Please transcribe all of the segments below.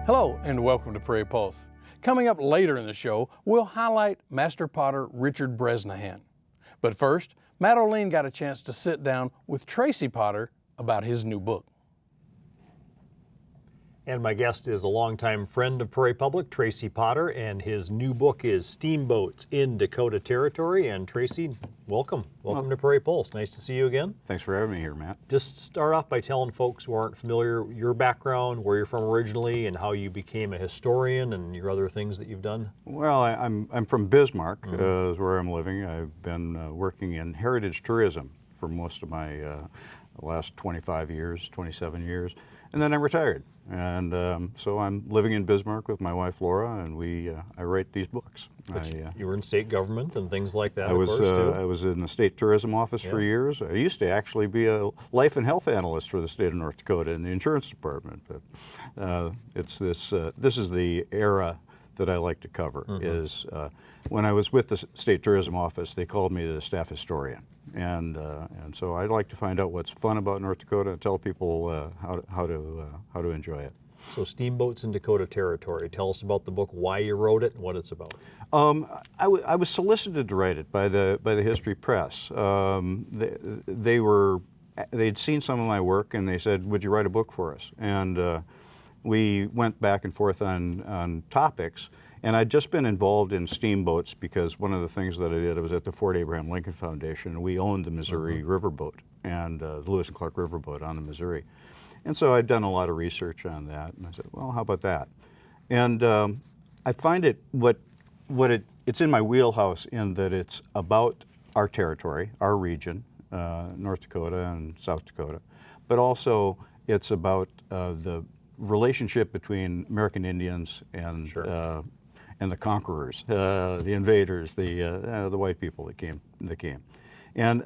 Hello and welcome to Prairie Pulse. Coming up later in the show, we'll highlight Master Potter RIchard Bresnahan. But first, Matt Olien got a chance to sit down with Tracy Potter about his new book. And my guest is a longtime friend of Prairie Public, Tracy Potter, and his new book is Steamboats in Dakota Territory. And Tracy, welcome. Welcome to Prairie Pulse. Nice to see you again. Thanks for having me here, Matt. Just start off by telling folks who aren't familiar your background, where you're from originally, and how you became a historian and your other things that you've done. Well, I'm from Bismarck, is where I'm living. I've been working in heritage tourism for most of my last 25 years, 27 years, and then I retired. And so I'm living in Bismarck with my wife Laura, and I write these books. You were in state government and things like that. I was in the state tourism office for years. I used to actually be a life and health analyst for the state of North Dakota in the insurance department. But this is the era that I like to cover. Is when I was with the state tourism office, they called me the staff historian, and so I'd like to find out what's fun about North Dakota and tell people how to enjoy it. So Steamboats in Dakota Territory. Tell us about the book, why you wrote it, and what it's about. I was solicited to write it by the History Press. They'd seen some of my work and they said, "Would you write a book for us?" And we went back and forth on topics. And I'd just been involved in steamboats because one of the things that I did, I was at the Fort Abraham Lincoln Foundation, and we owned the Missouri riverboat and the Lewis and Clark riverboat on the Missouri. And so I'd done a lot of research on that, and I said, well, how about that? And I find it's in my wheelhouse in that it's about our territory, our region, North Dakota and South Dakota, but also it's about the relationship between American Indians and the conquerors, the invaders, the white people that came. And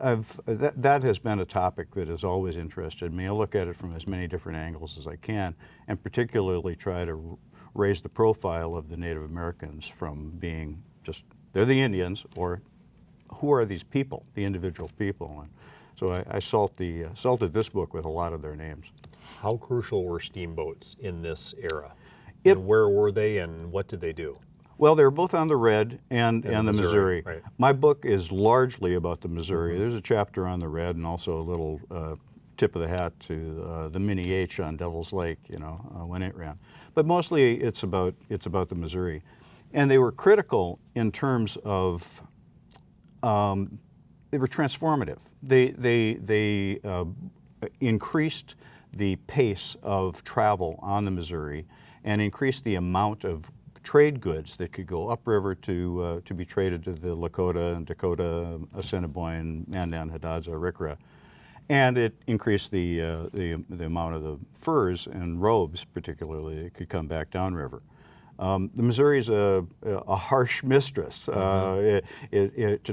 that has been a topic that has always interested me. I look at it from as many different angles as I can, and particularly try to raise the profile of the Native Americans from being just, they're the Indians, or who are these people, the individual people. And so I salted this book with a lot of their names. How crucial were steamboats in this era? And where were they and what did they do? Well, they were both on the Red and the Missouri. Right. My book is largely about the Missouri. There's a chapter on the Red and also a little tip of the hat to the Mini H on Devil's Lake, when it ran. But mostly it's about the Missouri. And they were critical in terms of, they were transformative. They increased the pace of travel on the Missouri and increased the amount of trade goods that could go upriver to be traded to the Lakota and Dakota, Assiniboine, Mandan, Hidatsa, Arikara. And it increased the amount of the furs and robes, particularly, that could come back downriver. The Missouri is a harsh mistress. To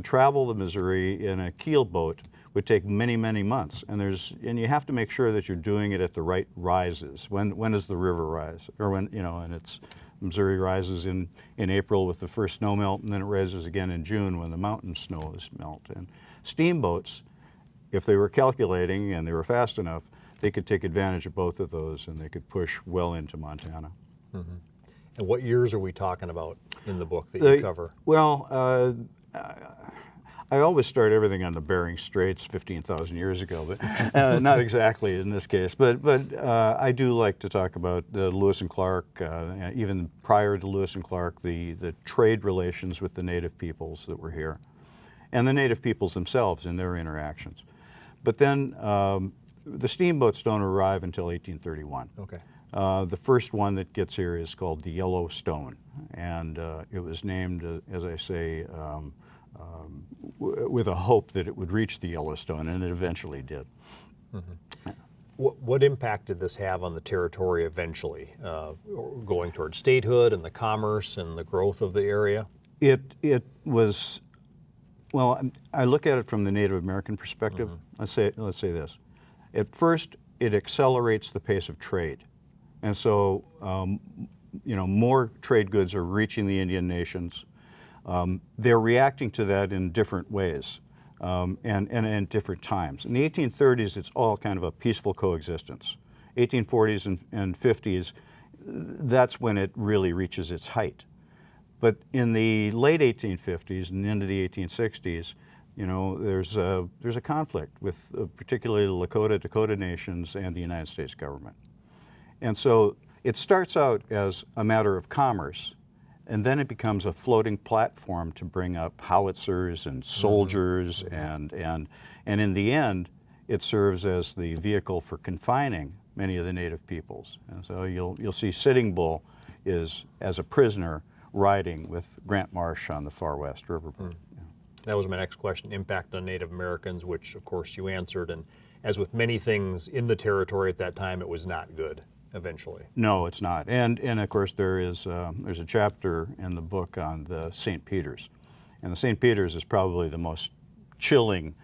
travel the Missouri in a keel boat would take many, many months, and you have to make sure that you're doing it at the right rises. When does the river rise, or when and it's Missouri rises in April with the first snow melt, and then it rises again in June when the mountain snow is melt. And steamboats, if they were calculating and they were fast enough, they could take advantage of both of those, and they could push well into Montana. And what years are we talking about in the book that you cover? Well, I always start everything on the Bering Straits 15,000 years ago, but not exactly in this case. But I do like to talk about Lewis and Clark, even prior to Lewis and Clark, the trade relations with the native peoples that were here, and the native peoples themselves in their interactions. But then the steamboats don't arrive until 1831. Okay. The first one that gets here is called the Yellowstone, and it was named, as I say, with a hope that it would reach the Yellowstone, and it eventually did. What impact did this have on the territory eventually, going toward statehood and the commerce and the growth of the area? It was, well, I look at it from the Native American perspective. Let's say this. At first, it accelerates the pace of trade. And so, more trade goods are reaching the Indian nations. They're reacting to that in different ways and at different times. In the 1830s, it's all kind of a peaceful coexistence. 1840s and 50s, that's when it really reaches its height. But in the late 1850s and into the 1860s, you know, there's a conflict with particularly the Lakota, Dakota nations and the United States government. And so it starts out as a matter of commerce, and then it becomes a floating platform to bring up howitzers and soldiers, and in the end, it serves as the vehicle for confining many of the native peoples. And so you'll see Sitting Bull is as a prisoner riding with Grant Marsh on the far west riverboat. That was my next question, impact on Native Americans, which of course you answered. And as with many things in the territory at that time, it was not good eventually. No, it's not. And of course there's a chapter in the book on the St. Peter's. And the St. Peter's is probably the most chilling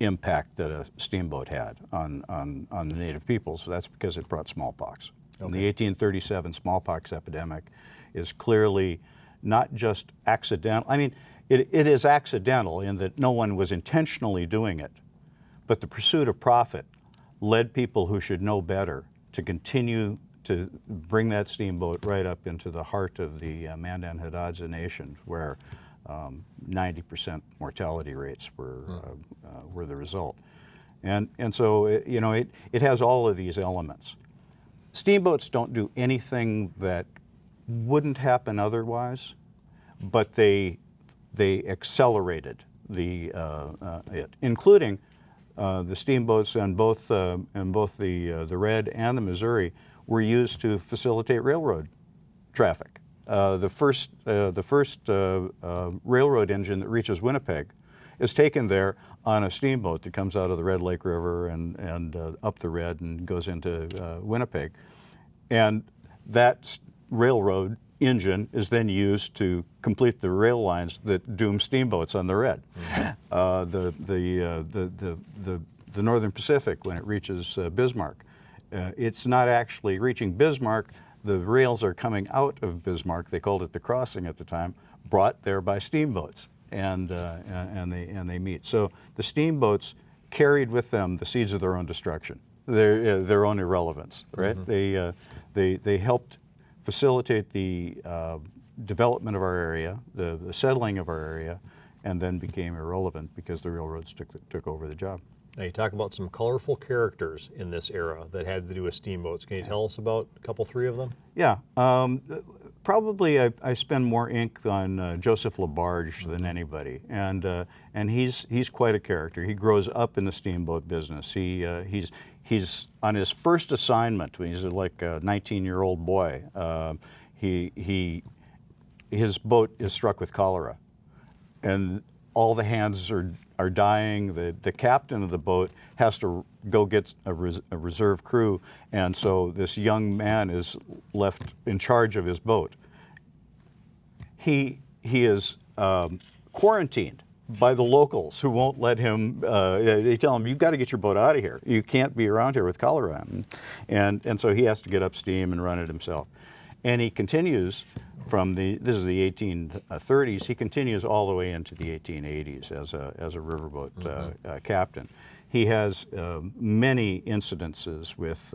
impact that a steamboat had on the native peoples. That's because it brought smallpox. Okay. And the 1837 smallpox epidemic is clearly not just accidental. I mean, it is accidental in that no one was intentionally doing it, but the pursuit of profit led people who should know better to continue to bring that steamboat right up into the heart of the Mandan Hidatsa Nation, where 90% mortality rates were the result. And so it has all of these elements. Steamboats don't do anything that wouldn't happen otherwise, but they accelerated it, including the steamboats on both the Red and the Missouri were used to facilitate railroad traffic. The first railroad engine that reaches Winnipeg is taken there on a steamboat that comes out of the Red Lake River and up the Red and goes into Winnipeg. And that railroad engine is then used to complete the rail lines that doom steamboats on the Red. The Northern Pacific, when it reaches Bismarck, it's not actually reaching Bismarck. The rails are coming out of Bismarck. They called it the crossing at the time, brought there by steamboats, and they meet. So the steamboats carried with them the seeds of their own destruction, their own irrelevance. Right? They helped facilitate the development of our area, the settling of our area, and then became irrelevant because the railroads took over the job. Now you talk about some colorful characters in this era that had to do with steamboats. Can you tell us about a couple, three of them? Yeah, probably I spend more ink on Joseph LaBarge than anybody, and he's quite a character. He grows up in the steamboat business. He's on his first assignment when he's like a 19-year-old boy. His boat is struck with cholera, and all the hands are dying. The captain of the boat has to go get a reserve crew, and so this young man is left in charge of his boat. He is quarantined by the locals who won't let him. They tell him, "You've got to get your boat out of here. You can't be around here with cholera," and so he has to get up steam and run it himself. And he continues from this is the 1830s. He continues all the way into the 1880s as a riverboat captain. He has many incidences with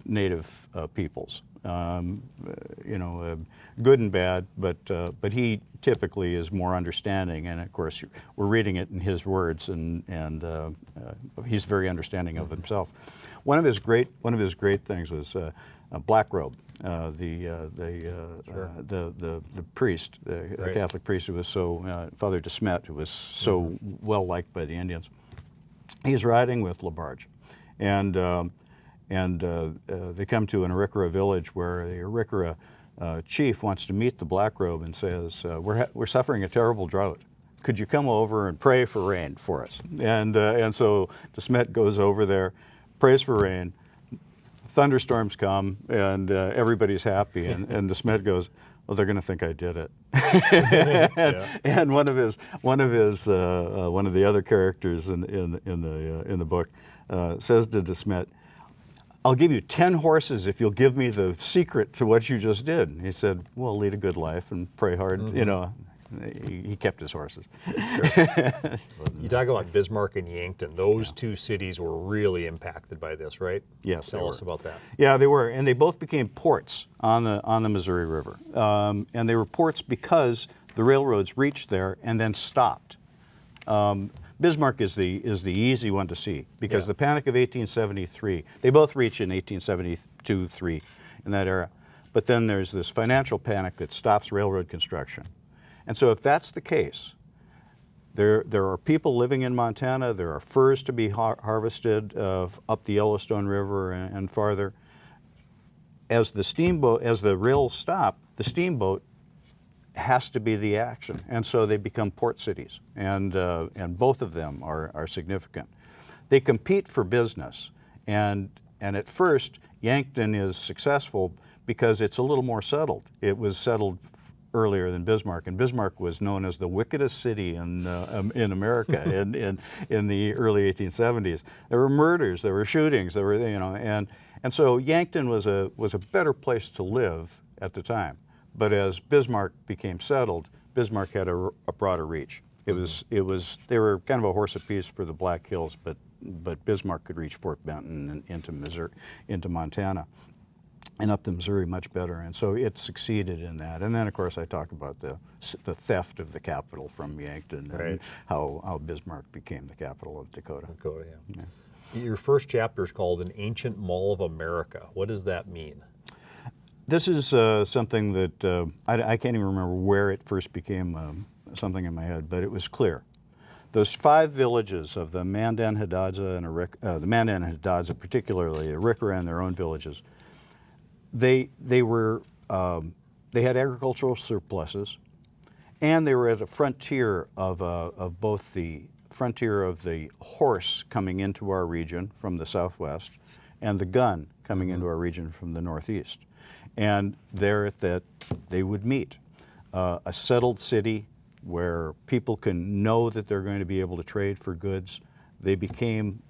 native peoples, good and bad. But he typically is more understanding, and of course we're reading it in his words, and he's very understanding of himself. One of his great things was Black Robe. The priest, the Catholic priest who was so, Father de Smet, who was so well liked by the Indians. He's riding with LaBarge, and they come to an Arikara village where the Arikara chief wants to meet the Black Robe and says, "We're suffering a terrible drought. Could you come over and pray for rain for us?" And so de Smet goes over there, prays for rain. Thunderstorms come, and everybody's happy, and de Smet goes, "Well, they're going to think I did it." And one of the other characters in the book says to de Smet, "I'll give you 10 horses if you'll give me the secret to what you just did." And he said, "Well, lead a good life and pray hard, he kept his horses. You talk about Bismarck and Yankton. Those two cities were really impacted by this, right? Yes, Tell us about that. Yeah, they were, and they both became ports on the Missouri River, and they were ports because the railroads reached there and then stopped. Bismarck is the easy one to see because the Panic of 1873. They both reach in 1872-3 in that era, but then there's this financial panic that stops railroad construction. And so if that's the case, there are people living in Montana, there are furs to be harvested up the Yellowstone River and farther. As the rails stop, the steamboat has to be the action. And so they become port cities, and both of them are significant. They compete for business, and at first, Yankton is successful because it's a little more settled. It was settled earlier than Bismarck, and Bismarck was known as the wickedest city in America in the early 1870s. There were murders, there were shootings, there were and so Yankton was a better place to live at the time. But as Bismarck became settled, Bismarck had a broader reach. They were kind of a horse apiece for the Black Hills, but Bismarck could reach Fort Benton and into Missouri, into Montana, and up the Missouri much better, and so it succeeded in that. And then, of course, I talk about the theft of the capital from Yankton and how Bismarck became the capital of Dakota. Dakota, yeah. Your first chapter is called An Ancient Mall of America. What does that mean? This is something that I can't even remember where it first became something in my head, but it was clear. Those 5 villages of the Mandan Hidatsa and the Mandan Hidatsa, particularly Arikara and their own villages, they had agricultural surpluses, and they were at a frontier of both the frontier of the horse coming into our region from the southwest and the gun coming into our region from the northeast. And there at that, they would meet. A settled city where people can know that they're going to be able to trade for goods. They became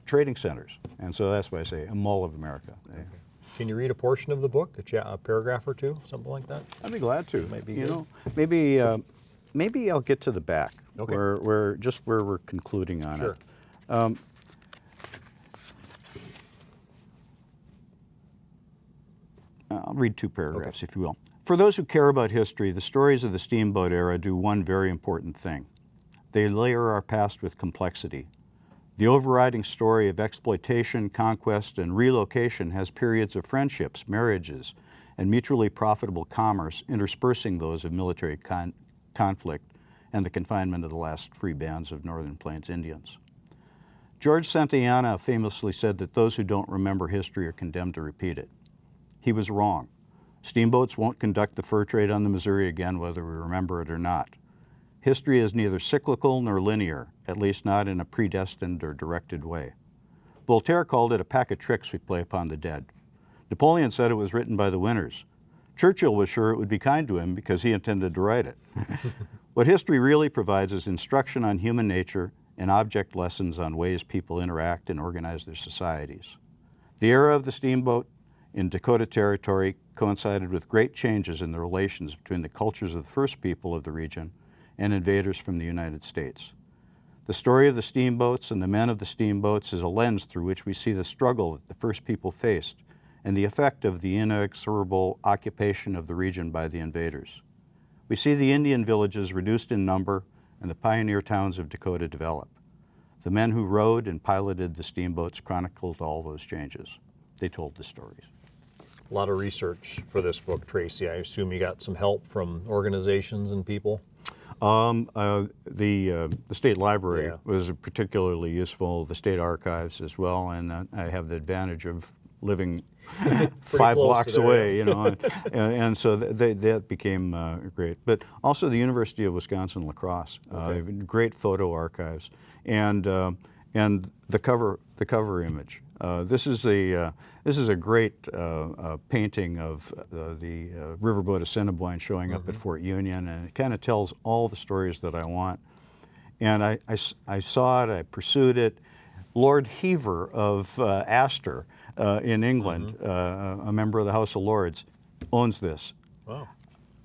trading centers. And so that's why I say a mall of America. Okay. Can you read a portion of the book, a paragraph or two, something like that? I'd be glad to. Might be maybe I'll get to the back, okay, where we're concluding on it. I'll read 2 paragraphs, if you will. For those who care about history, the stories of the steamboat era do one very important thing. They layer our past with complexity. The overriding story of exploitation, conquest, and relocation has periods of friendships, marriages, and mutually profitable commerce interspersing those of military conflict and the confinement of the last free bands of Northern Plains Indians. George Santayana famously said that those who don't remember history are condemned to repeat it. He was wrong. Steamboats won't conduct the fur trade on the Missouri again, whether we remember it or not. History is neither cyclical nor linear, at least not in a predestined or directed way. Voltaire called it a pack of tricks we play upon the dead. Napoleon said it was written by the winners. Churchill was sure it would be kind to him because he intended to write it. What history really provides is instruction on human nature and object lessons on ways people interact and organize their societies. The era of the steamboat in Dakota Territory coincided with great changes in the relations between the cultures of the first people of the region and invaders from the United States. The story of the steamboats and the men of the steamboats is a lens through which we see the struggle that the first people faced and the effect of the inexorable occupation of the region by the invaders. We see the Indian villages reduced in number and the pioneer towns of Dakota develop. The men who rowed and piloted the steamboats chronicled all those changes. They told the stories. A lot of research for this book, Tracy. I assume you got some help from organizations and people? The state library was particularly useful, the state archives as well, and I have the advantage of living 5 blocks away, you know, and so that became great. But also the University of Wisconsin La Crosse, great photo archives, and the cover image. This is a great painting of the riverboat Assiniboine showing up at Fort Union, and it kind of tells all the stories that I want. And I saw it, I pursued it. Lord Hever of Astor in England, a member of the House of Lords, owns this. Wow.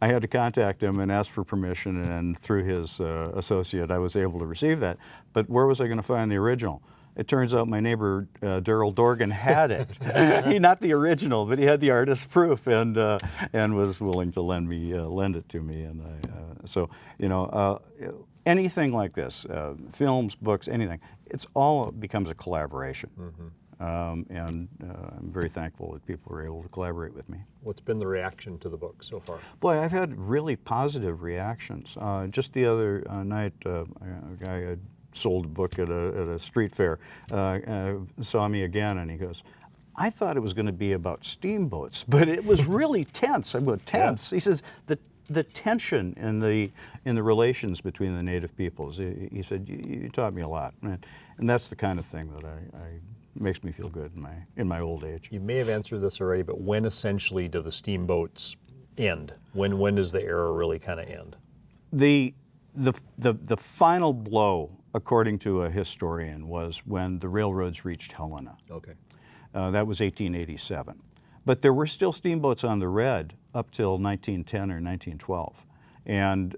I had to contact him and ask for permission, and through his associate, I was able to receive that. But where was I going to find the original? It turns out my neighbor, Darrell Dorgan, had it. Not the original, but he had the artist's proof, and was willing to lend it to me. And so, you know, anything like this, films, books, anything, it's all becomes a collaboration. And I'm very thankful that people were able to collaborate with me. What's been the reaction to the book so far? Boy, I've had really positive reactions. Just the other night, a guy had sold a book at a street fair, saw me again, and he goes, I thought it was going to be about steamboats, but it was really tense. I go, tense? Yeah. He says, the tension in the relations between the native peoples. He said, you taught me a lot. And that's the kind of thing that makes me feel good in my old age. You may have answered this already, but when essentially do the steamboats end? When does the era really kind of end? The final blow, according to a historian, was when the railroads reached Helena. Okay. That was 1887. But there were still steamboats on the Red up till 1910 or 1912. And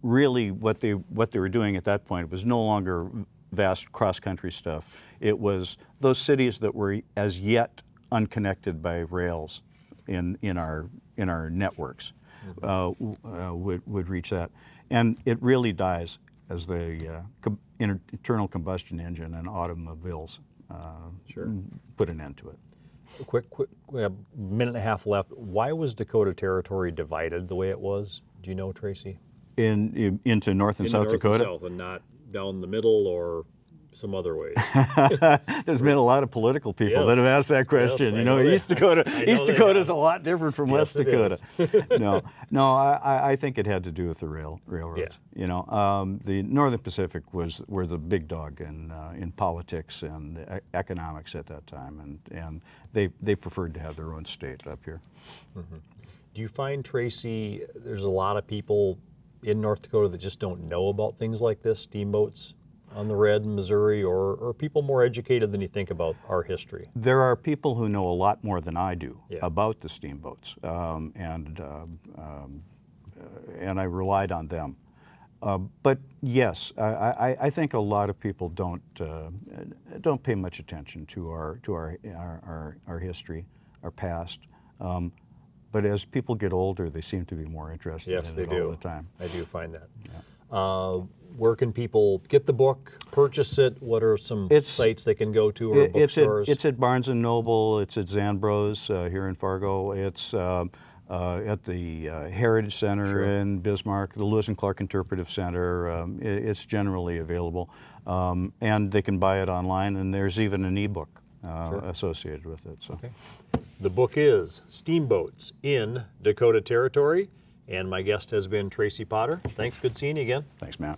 really what they were doing at that point was no longer vast cross-country stuff. It was those cities that were as yet unconnected by rails in our networks would reach that. And it really dies as the internal combustion engine and automobiles put an end to it. Quick, we have a minute and a half left. Why was Dakota Territory divided the way it was? Do you know, Tracy? Into North and South Dakota? North and South, and not down the middle or some other ways. There's been a lot of political people that have asked that question. Yes, you know, East Dakota is a lot different from West Dakota. No, I think it had to do with the railroads. Yeah. You know, the Northern Pacific were the big dog in politics and economics at that time, and they preferred to have their own state up here. Mm-hmm. Do you find, Tracy, there's a lot of people in North Dakota that just don't know about things like this, steamboats on the Red in Missouri, or people more educated than you think about our history? There are people who know a lot more than I do about the steamboats, and I relied on them. But yes, I think a lot of people don't pay much attention to our history, our past. But as people get older, they seem to be more interested in it all the time. I do find that. Yeah. Where can people get the book, purchase it? What are some sites they can go to, or bookstores? It's at Barnes & Noble. It's at Zambro's here in Fargo. It's at the Heritage Center in Bismarck, the Lewis and Clark Interpretive Center. It's generally available. And they can buy it online, and there's even an ebook associated with it. So. Okay. The book is Steamboats in Dakota Territory, and my guest has been Tracy Potter. Thanks, good seeing you again. Thanks, Matt.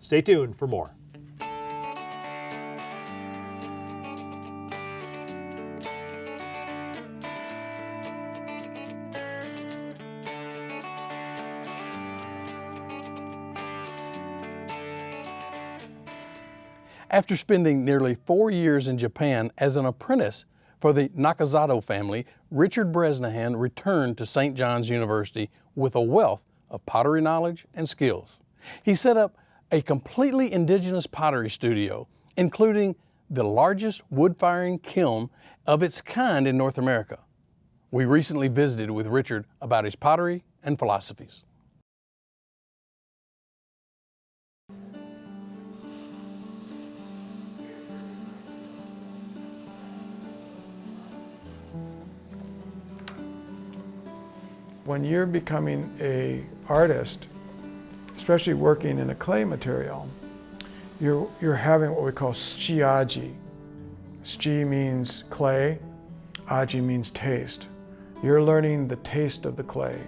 Stay tuned for more. After spending nearly 4 years in Japan as an apprentice for the Nakazato family, RIchard Bresnahan returned to St. John's University with a wealth of pottery knowledge and skills. He set up a completely indigenous pottery studio, including the largest wood-firing kiln of its kind in North America. We recently visited with RIchard about his pottery and philosophies. When you're becoming an artist, especially working in a clay material, you're having what we call shiaji. Shi means clay, aji means taste. You're learning the taste of the clay.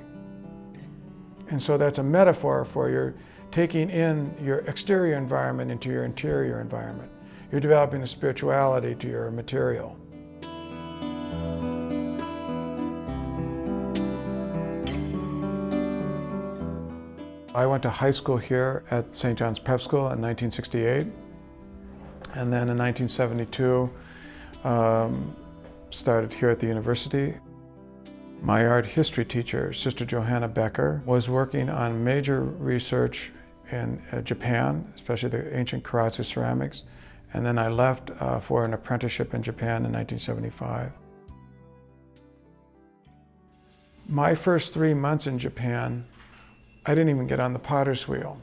And so that's a metaphor for you're taking in your exterior environment into your interior environment. You're developing a spirituality to your material. I went to high school here at St. John's Prep School in 1968, and then in 1972 started here at the university. My art history teacher, Sister Johanna Becker, was working on major research in Japan, especially the ancient Karatsu ceramics. And then I left for an apprenticeship in Japan in 1975. My first 3 months in Japan, I didn't even get on the potter's wheel.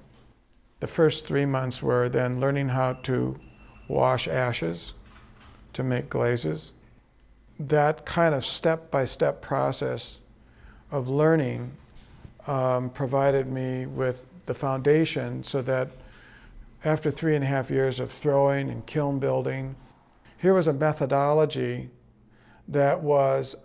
The first 3 months were then learning how to wash ashes to make glazes. That kind of step-by-step process of learning provided me with the foundation so that after 3.5 years of throwing and kiln building, here was a methodology that was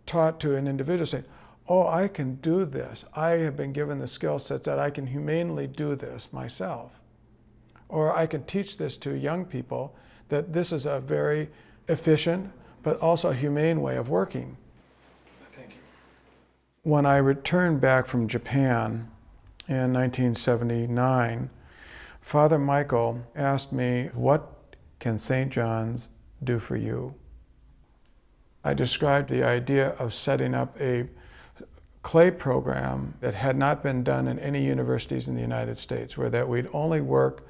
taught to an individual saying, oh, I can do this. I have been given the skill sets that I can humanely do this myself. Or I can teach this to young people that this is a very efficient but also a humane way of working. Thank you. When I returned back from Japan in 1979, Father Michael asked me, what can St. John's do for you? I described the idea of setting up a clay program that had not been done in any universities in the United States, where that we'd only work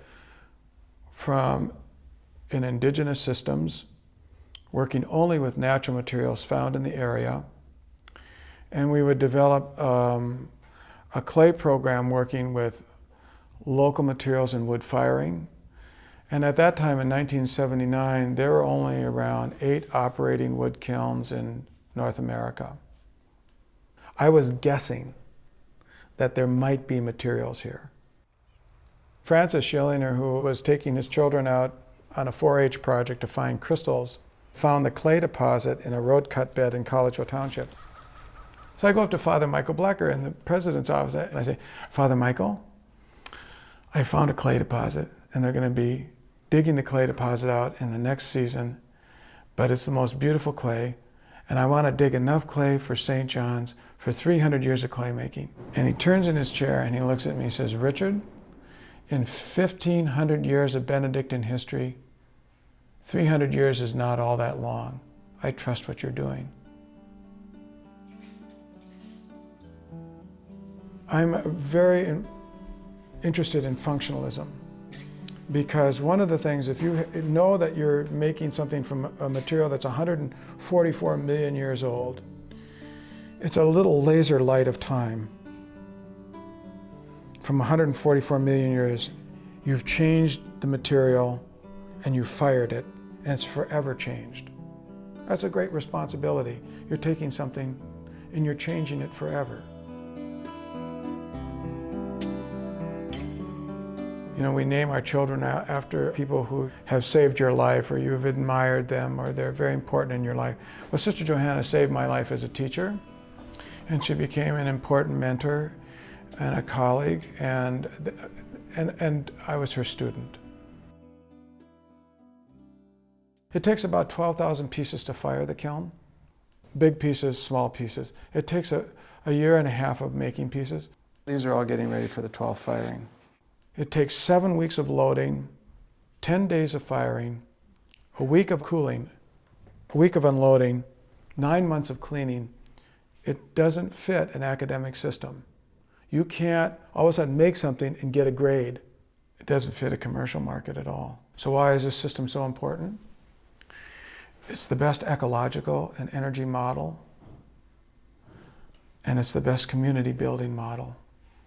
in indigenous systems, working only with natural materials found in the area. And we would develop a clay program working with local materials and wood firing. And at that time in 1979, there were only around 8 operating wood kilns in North America. I was guessing that there might be materials here. Francis Schillinger, who was taking his children out on a 4-H project to find crystals, found the clay deposit in a road cut bed in Collegeville Township. So I go up to Father Michael Blecker in the president's office and I say, Father Michael, I found a clay deposit and they're going to be digging the clay deposit out in the next season, but it's the most beautiful clay, and I want to dig enough clay for St. John's for 300 years of clay making. And he turns in his chair and he looks at me and says, Richard, in 1,500 years of Benedictine history, 300 years is not all that long. I trust what you're doing. I'm very interested in functionalism, because one of the things, if you know that you're making something from a material that's 144 million years old, it's a little laser light of time. From 144 million years, you've changed the material and you've fired it, and it's forever changed. That's a great responsibility. You're taking something and you're changing it forever. You know, we name our children after people who have saved your life, or you've admired them, or they're very important in your life. Well, Sister Johanna saved my life as a teacher, and she became an important mentor and a colleague, and I was her student. It takes about 12,000 pieces to fire the kiln. Big pieces, small pieces. It takes a year and a half of making pieces. These are all getting ready for the 12th firing. It takes 7 weeks of loading, 10 days of firing, a week of cooling, a week of unloading, 9 months of cleaning. It doesn't fit an academic system. You can't all of a sudden make something and get a grade. It doesn't fit a commercial market at all. So why is this system so important? It's the best ecological and energy model, and it's the best community building model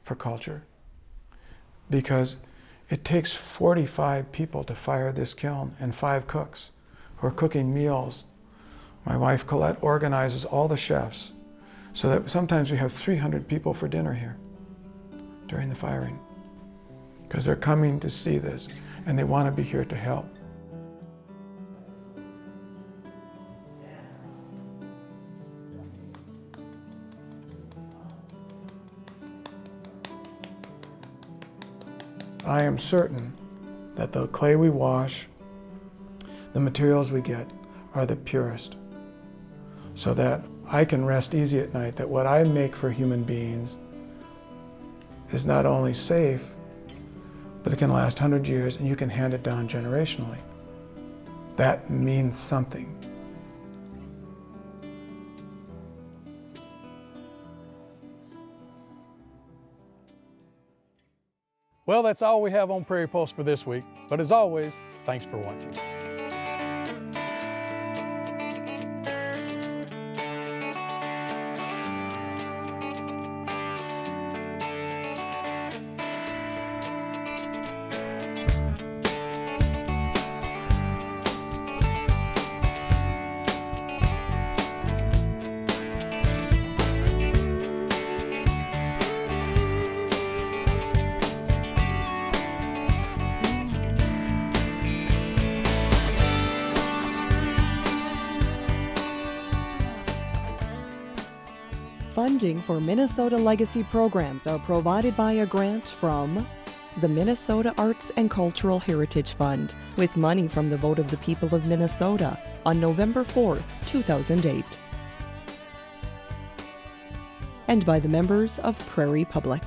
for culture. Because it takes 45 people to fire this kiln and 5 cooks who are cooking meals. My wife Colette organizes all the chefs so that sometimes we have 300 people for dinner here during the firing, because they're coming to see this and they want to be here to help. I am certain that the clay we wash, the materials we get, are the purest, so that I can rest easy at night that what I make for human beings is not only safe, but it can last 100 years and you can hand it down generationally. That means something. Well, that's all we have on Prairie Pulse for this week, but as always, thanks for watching. Funding for Minnesota Legacy programs are provided by a grant from the Minnesota Arts and Cultural Heritage Fund, with money from the vote of the people of Minnesota on November 4th, 2008. And by the members of Prairie Public.